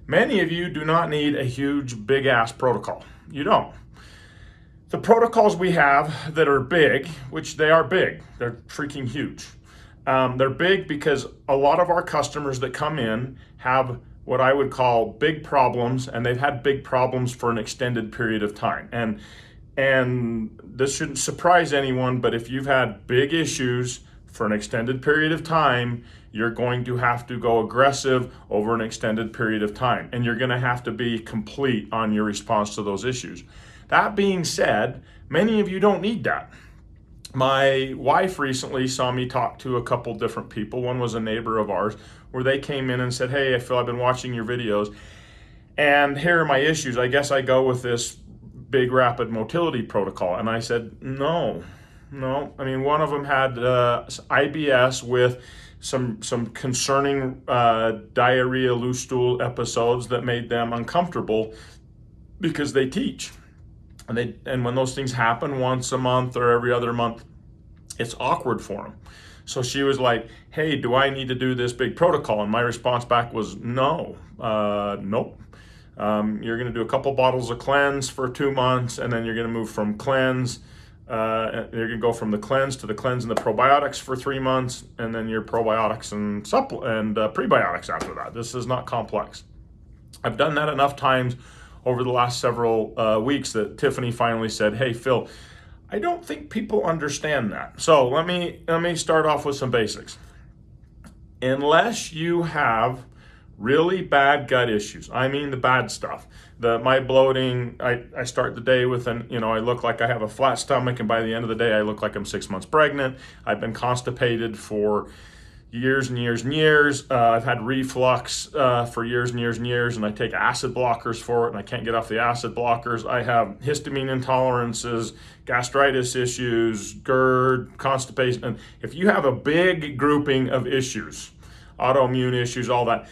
Many of you do not need a huge, big ass protocol. You don't. The protocols we have that are big, which they are big, they're freaking huge. They're big because a lot of our customers that come in have what I would call big problems, and they've had big problems for an extended period of time. And this shouldn't surprise anyone, but if you've had big issues for an extended period of time, you're going to have to go aggressive over an extended period of time, and you're going to have to be complete on your response to those issues. That being said, many of you don't need that. My wife recently saw me talk to a couple different people. One was a neighbor of ours, where they came in and said, "Hey, I feel I've been watching your videos, and here are my issues. I guess I go with this big rapid motility protocol." And I said, no. I mean, one of them had IBS with some concerning diarrhea, loose stool episodes that made them uncomfortable because they teach. And when those things happen once a month or every other month, it's awkward for them. So she was like, "Hey, do I need to do this big protocol?" And my response back was, nope. You're going to do a couple bottles of cleanse for 2 months, and then you're going to move from cleanse. You're going to go from the cleanse to the cleanse and the probiotics for 3 months, and then your probiotics and prebiotics after that. This is not complex. I've done that enough times over the last several weeks that Tiffany finally said, "Hey, Phil, I don't think people understand that." So let me start off with some basics. Unless you have really bad gut issues, I mean the bad stuff, my bloating, I start the day with I look like I have a flat stomach, and by the end of the day I look like I'm 6 months pregnant. I've been constipated for years and years and years. I've had reflux for years and years and years, and I take acid blockers for it, and I can't get off the acid blockers. I have histamine intolerances, gastritis issues, GERD, constipation. And if you have a big grouping of issues, autoimmune issues, all that,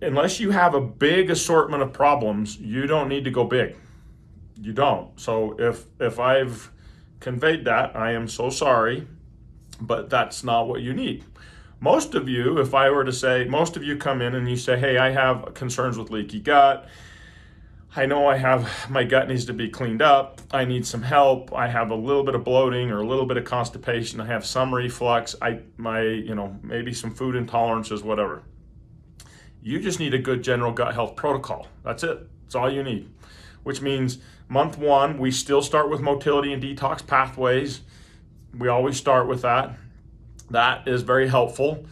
unless you have a big assortment of problems, you don't need to go big. You don't. So if I've conveyed that, I am so sorry, but that's not what you need. Most of you, if I were to say, most of you come in and you say, "Hey, I have concerns with leaky gut. I know my gut needs to be cleaned up. I need some help. I have a little bit of bloating or a little bit of constipation. I have some reflux. Maybe some food intolerances, whatever." You just need a good general gut health protocol. That's it. That's all you need. Which means month 1, we still start with motility and detox pathways. We always start with that. That is very helpful.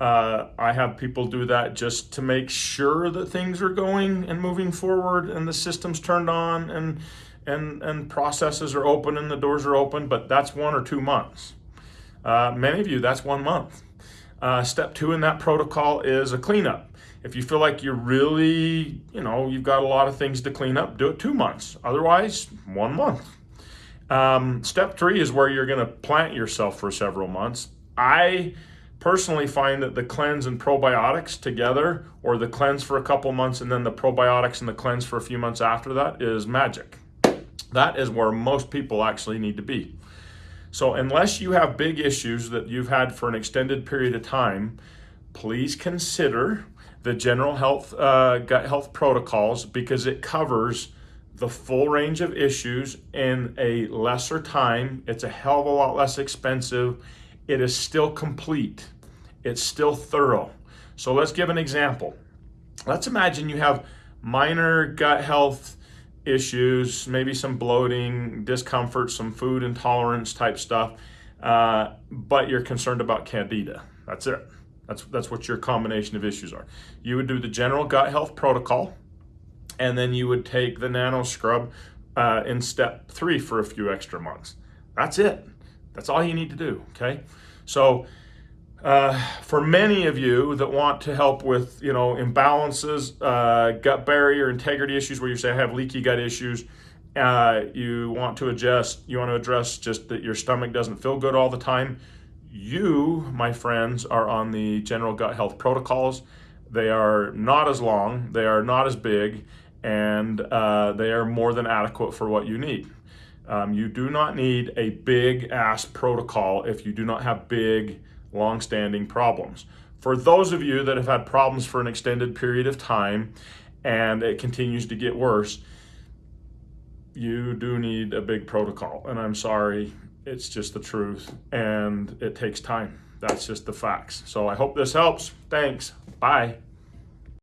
I have people do that just to make sure that things are going and moving forward, and the system's turned on, and processes are open and the doors are open. But that's 1 or 2 months. Many of you, that's 1 month. Step 2 in that protocol is a cleanup. If you feel like you're really, you've got a lot of things to clean up, do it 2 months. Otherwise, 1 month. Step 3 is where you're going to plant yourself for several months. I personally find that the cleanse and probiotics together, or the cleanse for a couple months and then the probiotics and the cleanse for a few months after that, is magic. That is where most people actually need to be. So unless you have big issues that you've had for an extended period of time, please consider the general health, gut health protocols, because it covers the full range of issues in a lesser time. It's a hell of a lot less expensive. It is still complete. It's still thorough. So let's give an example. Let's imagine you have minor gut health issues, maybe some bloating, discomfort, some food intolerance type stuff, but you're concerned about candida. That's it. That's what your combination of issues are. You would do the general gut health protocol, and then you would take the nano scrub in step 3 for a few extra months. That's it. That's all you need to do, okay? So for many of you that want to help with, imbalances, gut barrier integrity issues, where you say, "I have leaky gut issues," you want to address just that your stomach doesn't feel good all the time, you, my friends, are on the general gut health protocols. They are not as long, they are not as big, and they are more than adequate for what you need. You do not need a big ass protocol if you do not have big, long-standing problems. For those of you that have had problems for an extended period of time and it continues to get worse, you do need a big protocol. And I'm sorry, it's just the truth, and it takes time. That's just the facts. So I hope this helps. Thanks. Bye.